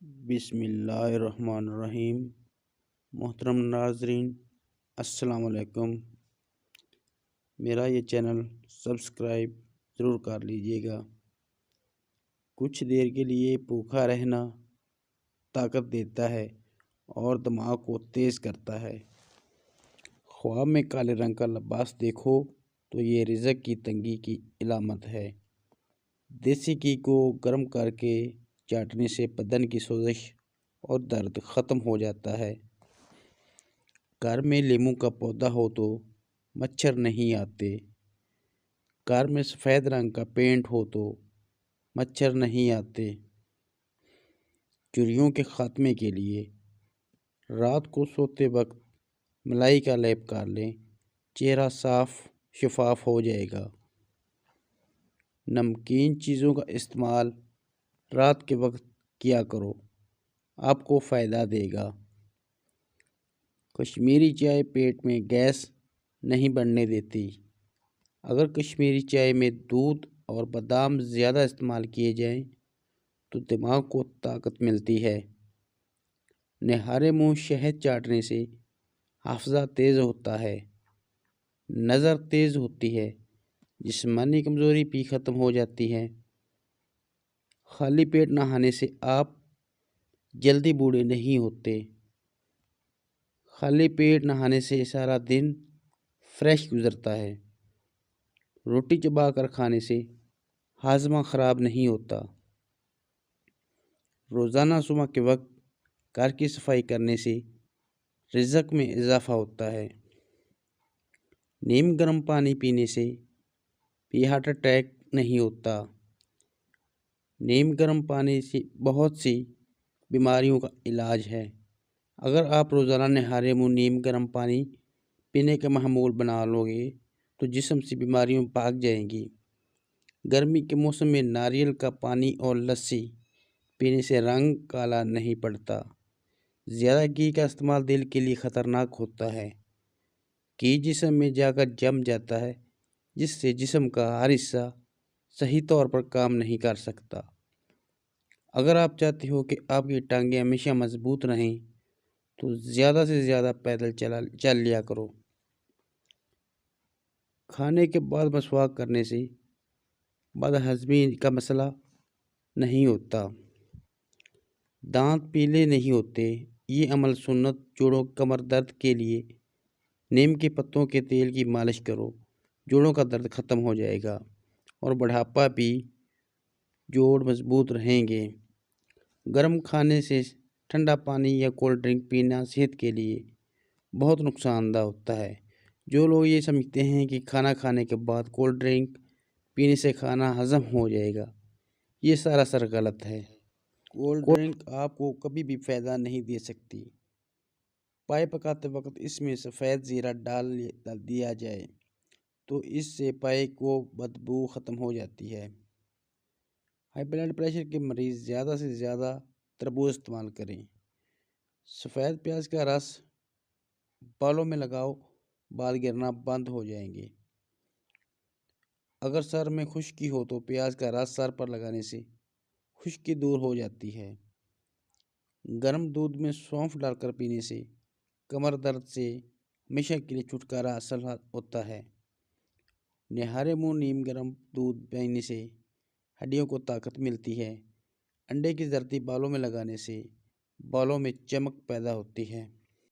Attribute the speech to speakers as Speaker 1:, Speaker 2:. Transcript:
Speaker 1: بسم اللہ الرحمن الرحیم۔ محترم ناظرین، السلام علیکم۔ میرا یہ چینل سبسکرائب ضرور کر لیجئے گا۔ کچھ دیر کے لیے بھوکا رہنا طاقت دیتا ہے اور دماغ کو تیز کرتا ہے۔ خواب میں کالے رنگ کا لباس دیکھو تو یہ رزق کی تنگی کی علامت ہے۔ دیسی گھی کو گرم کر کے چاٹنے سے بدن کی سوزش اور درد ختم ہو جاتا ہے۔ گھر میں لیموں کا پودا ہو تو مچھر نہیں آتے۔ گھر میں سفید رنگ کا پینٹ ہو تو مچھر نہیں آتے۔ چڑیوں کے خاتمے کے لیے رات کو سوتے وقت ملائی کا لیپ کر لیں، چہرہ صاف شفاف ہو جائے گا۔ نمکین چیزوں کا استعمال رات کے وقت کیا کرو، آپ کو فائدہ دے گا۔ کشمیری چائے پیٹ میں گیس نہیں بڑھنے دیتی۔ اگر کشمیری چائے میں دودھ اور بادام زیادہ استعمال کیے جائیں تو دماغ کو طاقت ملتی ہے۔ نہارے منہ شہد چاٹنے سے حافظہ تیز ہوتا ہے، نظر تیز ہوتی ہے، جسمانی کمزوری بھی ختم ہو جاتی ہے۔ خالی پیٹ نہانے سے آپ جلدی بوڑھے نہیں ہوتے۔ خالی پیٹ نہانے سے سارا دن فریش گزرتا ہے۔ روٹی چبا کر کھانے سے ہاضمہ خراب نہیں ہوتا۔ روزانہ صبح کے وقت گھر کی صفائی کرنے سے رزق میں اضافہ ہوتا ہے۔ نیم گرم پانی پینے سے بھی ہارٹ اٹیک نہیں ہوتا۔ نیم گرم پانی سے بہت سی بیماریوں کا علاج ہے۔ اگر آپ روزانہ نہارے منہ نیم گرم پانی پینے کا معمول بنا لو گے تو جسم سے بیماریاں بھاگ جائیں گی۔ گرمی کے موسم میں ناریل کا پانی اور لسی پینے سے رنگ کالا نہیں پڑتا۔ زیادہ گھی کا استعمال دل کے لیے خطرناک ہوتا ہے۔ گھی جسم میں جا کر جم جاتا ہے، جس سے جسم کا ہر حصہ صحیح طور پر کام نہیں کر سکتا۔ اگر آپ چاہتے ہو کہ آپ کی ٹانگیں ہمیشہ مضبوط رہیں تو زیادہ سے زیادہ پیدل چل لیا کرو۔ کھانے کے بعد مسواک کرنے سے بد ہضمی کا مسئلہ نہیں ہوتا۔ دانت پیلے نہیں ہوتے۔ یہ عمل سنت جوڑوں کمر درد کے لیے نیم کے پتوں کے تیل کی مالش کرو، جوڑوں کا درد ختم ہو جائے گا اور بڑھاپا بھی جوڑ مضبوط رہیں گے۔ گرم کھانے سے ٹھنڈا پانی یا کولڈ ڈرنک پینا صحت کے لیے بہت نقصان دہ ہوتا ہے۔ جو لوگ یہ سمجھتے ہیں کہ کھانا کھانے کے بعد کولڈ ڈرنک پینے سے کھانا ہضم ہو جائے گا، یہ سراسر غلط ہے۔ کولڈ ڈرنک آپ کو کبھی بھی فائدہ نہیں دے سکتی۔ پائے پکاتے وقت اس میں سفید زیرہ ڈال دیا جائے تو اس سے پائے کو بدبو ختم ہو جاتی ہے۔ ہائی بلڈ پریشر کے مریض زیادہ سے زیادہ تربوز استعمال کریں۔ سفید پیاز کا رس بالوں میں لگاؤ، بال گرنا بند ہو جائیں گے۔ اگر سر میں خشکی ہو تو پیاز کا رس سر پر لگانے سے خشکی دور ہو جاتی ہے۔ گرم دودھ میں سونف ڈال کر پینے سے کمر درد سے ہمیشہ کے لیے چھٹکارا حاصل ہوتا ہے۔ نہارے منہ نیم گرم دودھ پینے سے ہڈیوں کو طاقت ملتی ہے۔ انڈے کی زردی بالوں میں لگانے سے بالوں میں چمک پیدا ہوتی ہے۔